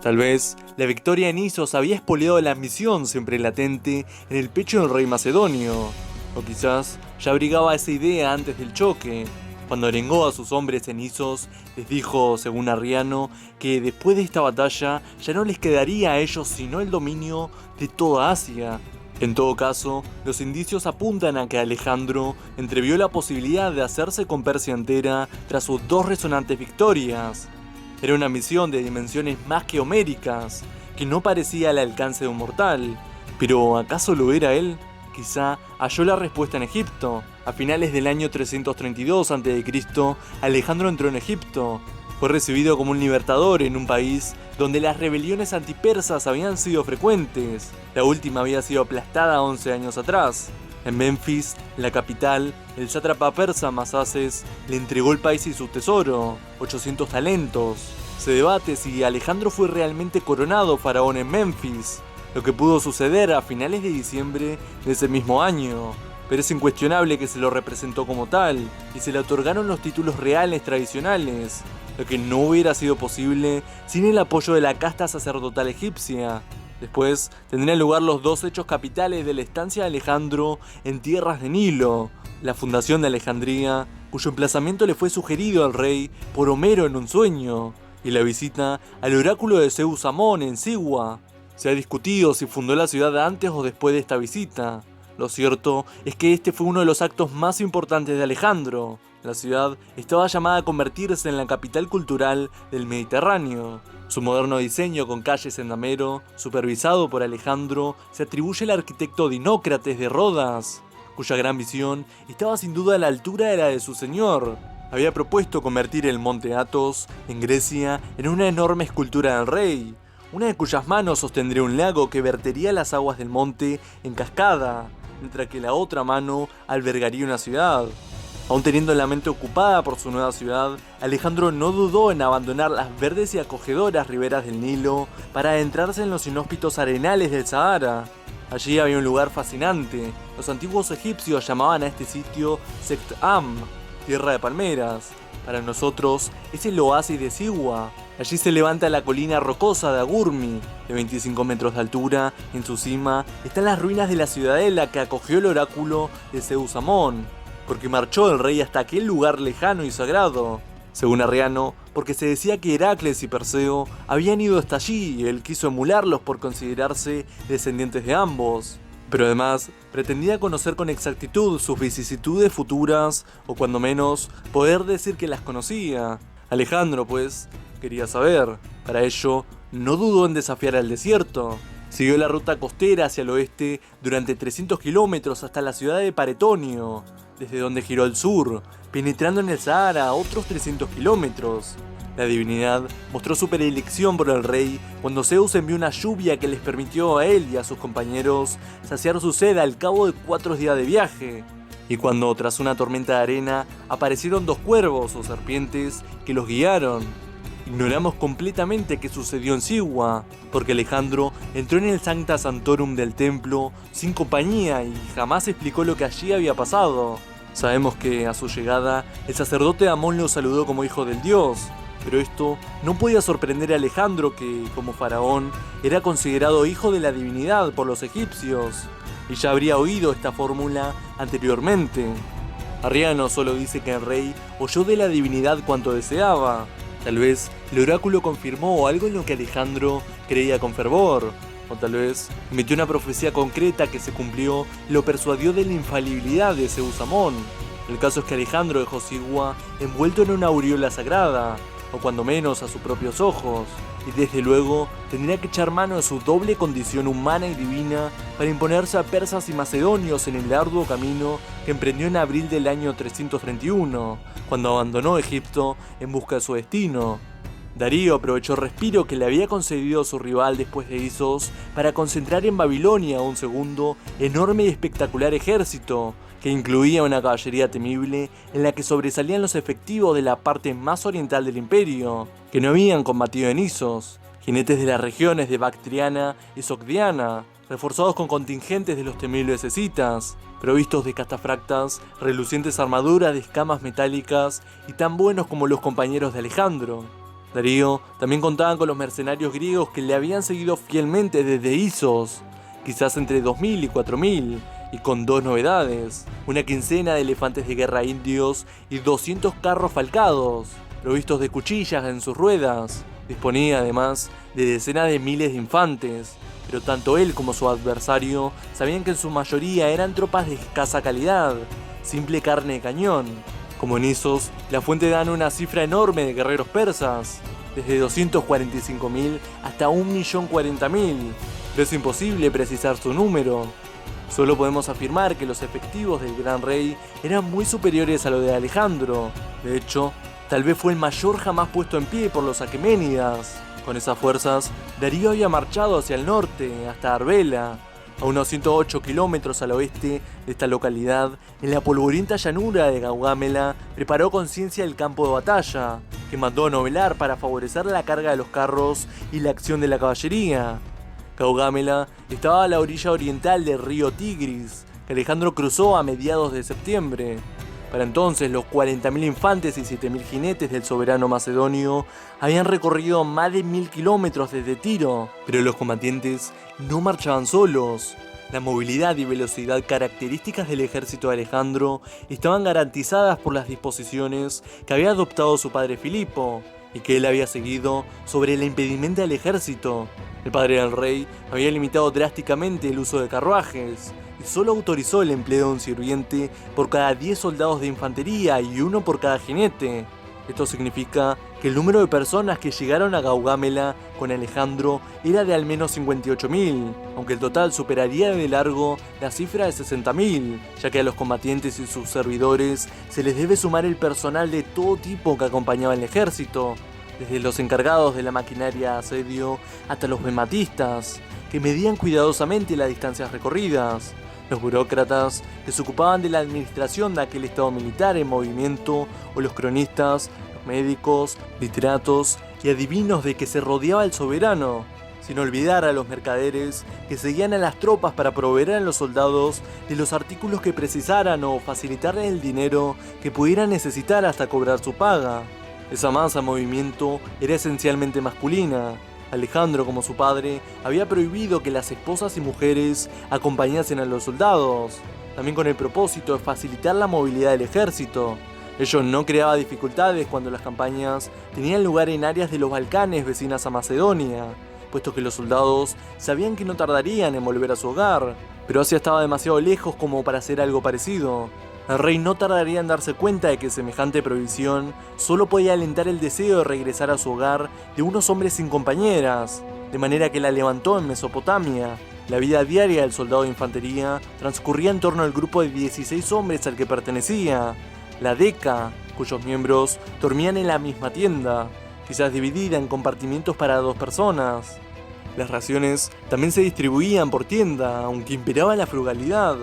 Tal vez la victoria en Isos había expoliado la ambición siempre latente en el pecho del rey macedonio, o quizás ya abrigaba esa idea antes del choque. Cuando arengó a sus hombres en Isos, les dijo, según Arriano, que después de esta batalla ya no les quedaría a ellos sino el dominio de toda Asia. En todo caso, los indicios apuntan a que Alejandro entrevió la posibilidad de hacerse con Persia entera tras sus dos resonantes victorias. Era una misión de dimensiones más que homéricas, que no parecía al alcance de un mortal. Pero ¿acaso lo era él? Quizá halló la respuesta en Egipto. A finales del año 332 a.C., Alejandro entró en Egipto. Fue recibido como un libertador en un país donde las rebeliones antipersas habían sido frecuentes. La última había sido aplastada 11 años atrás. En Memphis, la capital, el sátrapa persa Masaces le entregó el país y su tesoro, 800 talentos. Se debate si Alejandro fue realmente coronado faraón en Memphis, lo que pudo suceder a finales de diciembre de ese mismo año. Pero es incuestionable que se lo representó como tal, y se le otorgaron los títulos reales tradicionales, lo que no hubiera sido posible sin el apoyo de la casta sacerdotal egipcia. Después tendrían lugar los dos hechos capitales de la estancia de Alejandro en tierras de Nilo: la fundación de Alejandría, cuyo emplazamiento le fue sugerido al rey por Homero en un sueño, y la visita al oráculo de Zeus Amón en Sigua. Se ha discutido si fundó la ciudad antes o después de esta visita. Lo cierto es que este fue uno de los actos más importantes de Alejandro. La ciudad estaba llamada a convertirse en la capital cultural del Mediterráneo. Su moderno diseño con calles en damero, supervisado por Alejandro, se atribuye al arquitecto Dinócrates de Rodas, cuya gran visión estaba sin duda a la altura de la de su señor. Había propuesto convertir el monte Athos, en Grecia, en una enorme escultura del rey, una de cuyas manos sostendría un lago que vertería las aguas del monte en cascada, mientras que la otra mano albergaría una ciudad. Aún teniendo la mente ocupada por su nueva ciudad, Alejandro no dudó en abandonar las verdes y acogedoras riberas del Nilo para adentrarse en los inhóspitos arenales del Sahara. Allí había un lugar fascinante. Los antiguos egipcios llamaban a este sitio Sekt Am, tierra de palmeras. Para nosotros es el oasis de Sigua. Allí se levanta la colina rocosa de Agurmi, de 25 metros de altura. En su cima están las ruinas de la ciudadela que acogió el oráculo de Zeus Amón, porque marchó el rey hasta aquel lugar lejano y sagrado. Según Arriano, porque se decía que Heracles y Perseo habían ido hasta allí y él quiso emularlos por considerarse descendientes de ambos. Pero además, pretendía conocer con exactitud sus vicisitudes futuras, o cuando menos, poder decir que las conocía. Alejandro, pues, quería saber. Para ello, no dudó en desafiar al desierto. Siguió la ruta costera hacia el oeste durante 300 kilómetros hasta la ciudad de Paretonio, desde donde giró al sur, penetrando en el Sahara a otros 300 kilómetros. La divinidad mostró su predilección por el rey cuando Zeus envió una lluvia que les permitió a él y a sus compañeros saciar su sed al cabo de 4 días de viaje. Y cuando, tras una tormenta de arena, aparecieron 2 cuervos o serpientes que los guiaron. Ignoramos completamente qué sucedió en Sigua, porque Alejandro entró en el Sancta Sanctorum del templo sin compañía y jamás explicó lo que allí había pasado. Sabemos que, a su llegada, el sacerdote Amón lo saludó como hijo del dios, pero esto no podía sorprender a Alejandro, que, como faraón, era considerado hijo de la divinidad por los egipcios, y ya habría oído esta fórmula anteriormente. Arriano solo dice que el rey oyó de la divinidad cuanto deseaba. Tal vez el oráculo confirmó algo en lo que Alejandro creía con fervor, o tal vez emitió una profecía concreta que se cumplió y lo persuadió de la infalibilidad de Zeus Amón. El caso es que Alejandro dejó Sigua envuelto en una aureola sagrada, o cuando menos a sus propios ojos, y desde luego tendría que echar mano de su doble condición humana y divina para imponerse a persas y macedonios en el arduo camino que emprendió en abril del año 331, cuando abandonó Egipto en busca de su destino. Darío aprovechó el respiro que le había concedido su rival después de Isos para concentrar en Babilonia un segundo, enorme y espectacular ejército, que incluía una caballería temible en la que sobresalían los efectivos de la parte más oriental del imperio, que no habían combatido en Isos, jinetes de las regiones de Bactriana y Sogdiana, reforzados con contingentes de los temibles escitas, provistos de catafractas, relucientes armaduras de escamas metálicas y tan buenos como los compañeros de Alejandro. Darío también contaba con los mercenarios griegos que le habían seguido fielmente desde Isos, quizás entre 2000 y 4000, y con dos novedades: una quincena de elefantes de guerra indios y 200 carros falcados, provistos de cuchillas en sus ruedas. Disponía además de decenas de miles de infantes, pero tanto él como su adversario sabían que en su mayoría eran tropas de escasa calidad, simple carne de cañón. Como en Isos, la fuente da una cifra enorme de guerreros persas, desde 245.000 hasta 1.040.000, pero es imposible precisar su número. Solo podemos afirmar que los efectivos del gran rey eran muy superiores a los de Alejandro. De hecho, tal vez fue el mayor jamás puesto en pie por los aqueménidas. Con esas fuerzas, Darío había marchado hacia el norte, hasta Arbela, a unos 108 kilómetros al oeste de esta localidad. En la polvorienta llanura de Gaugámela, preparó con ciencia el campo de batalla, que mandó a novelar para favorecer la carga de los carros y la acción de la caballería. Gaugámela estaba a la orilla oriental del río Tigris, que Alejandro cruzó a mediados de septiembre. Para entonces, los 40.000 infantes y 7.000 jinetes del soberano macedonio habían recorrido más de 1.000 kilómetros desde Tiro, pero los combatientes no marchaban solos. La movilidad y velocidad características del ejército de Alejandro estaban garantizadas por las disposiciones que había adoptado su padre Filipo y que él había seguido sobre la impedimenta del ejército. El padre del rey había limitado drásticamente el uso de carruajes y solo autorizó el empleo de un sirviente por cada 10 soldados de infantería y uno por cada jinete. Esto significa que el número de personas que llegaron a Gaugámela con Alejandro era de al menos 58.000, aunque el total superaría de largo la cifra de 60.000, ya que a los combatientes y sus servidores se les debe sumar el personal de todo tipo que acompañaba al ejército, desde los encargados de la maquinaria de asedio hasta los bematistas, que medían cuidadosamente las distancias recorridas, los burócratas que se ocupaban de la administración de aquel estado militar en movimiento, o los cronistas, los médicos, literatos y adivinos de que se rodeaba el soberano, sin olvidar a los mercaderes que seguían a las tropas para proveer a los soldados de los artículos que precisaran o facilitarles el dinero que pudieran necesitar hasta cobrar su paga. Esa masa en movimiento era esencialmente masculina. Alejandro, como su padre, había prohibido que las esposas y mujeres acompañasen a los soldados, también con el propósito de facilitar la movilidad del ejército. Ello no creaba dificultades cuando las campañas tenían lugar en áreas de los Balcanes vecinas a Macedonia, puesto que los soldados sabían que no tardarían en volver a su hogar, pero Asia estaba demasiado lejos como para hacer algo parecido. El rey no tardaría en darse cuenta de que semejante prohibición solo podía alentar el deseo de regresar a su hogar de unos hombres sin compañeras, de manera que la levantó en Mesopotamia. La vida diaria del soldado de infantería transcurría en torno al grupo de 16 hombres al que pertenecía, la Deca, cuyos miembros dormían en la misma tienda, quizás dividida en compartimientos para 2 personas. Las raciones también se distribuían por tienda, aunque imperaba la frugalidad.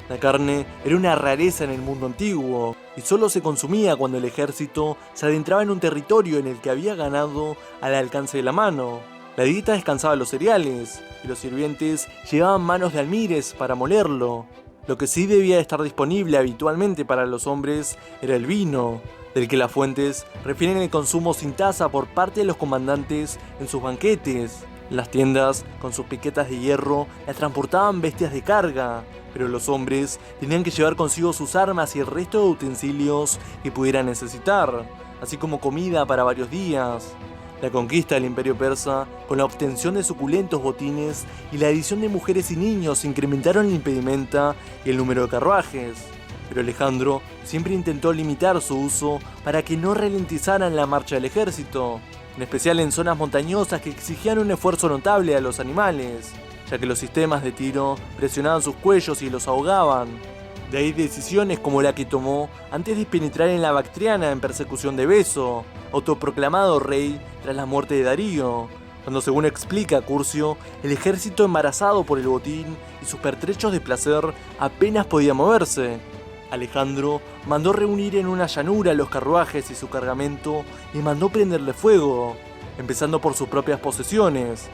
La carne era una rareza en el mundo antiguo y solo se consumía cuando el ejército se adentraba en un territorio en el que había ganado al alcance de la mano. La dieta descansaba los cereales y los sirvientes llevaban manos de almires para molerlo. Lo que sí debía de estar disponible habitualmente para los hombres era el vino, del que las fuentes refieren el consumo sin tasa por parte de los comandantes en sus banquetes. Las tiendas, con sus piquetas de hierro, las transportaban bestias de carga, pero los hombres tenían que llevar consigo sus armas y el resto de utensilios que pudieran necesitar, así como comida para varios días. La conquista del imperio persa, con la obtención de suculentos botines y la adición de mujeres y niños, incrementaron la impedimenta y el número de carruajes. Pero Alejandro siempre intentó limitar su uso para que no ralentizaran la marcha del ejército, en especial en zonas montañosas que exigían un esfuerzo notable a los animales, ya que los sistemas de tiro presionaban sus cuellos y los ahogaban. De ahí decisiones como la que tomó antes de penetrar en la Bactriana en persecución de Beso, autoproclamado rey tras la muerte de Darío, cuando, según explica Curcio, el ejército, embarazado por el botín y sus pertrechos de placer, apenas podía moverse. Alejandro mandó reunir en una llanura los carruajes y su cargamento y mandó prenderle fuego, empezando por sus propias posesiones.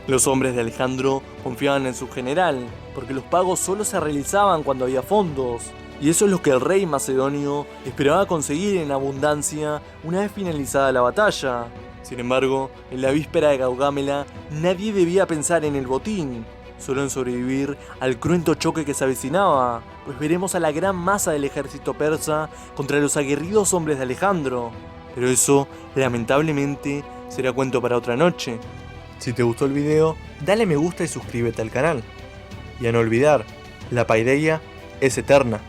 Los hombres de Alejandro confiaban en su general, porque los pagos solo se realizaban cuando había fondos, y eso es lo que el rey macedonio esperaba conseguir en abundancia una vez finalizada la batalla. Sin embargo, en la víspera de Gaugamela, nadie debía pensar en el botín, solo en sobrevivir al cruento choque que se avecinaba, pues veremos a la gran masa del ejército persa contra los aguerridos hombres de Alejandro. Pero eso, lamentablemente, será cuento para otra noche. Si te gustó el video, dale me gusta y suscríbete al canal. Y a no olvidar, la paideia es eterna.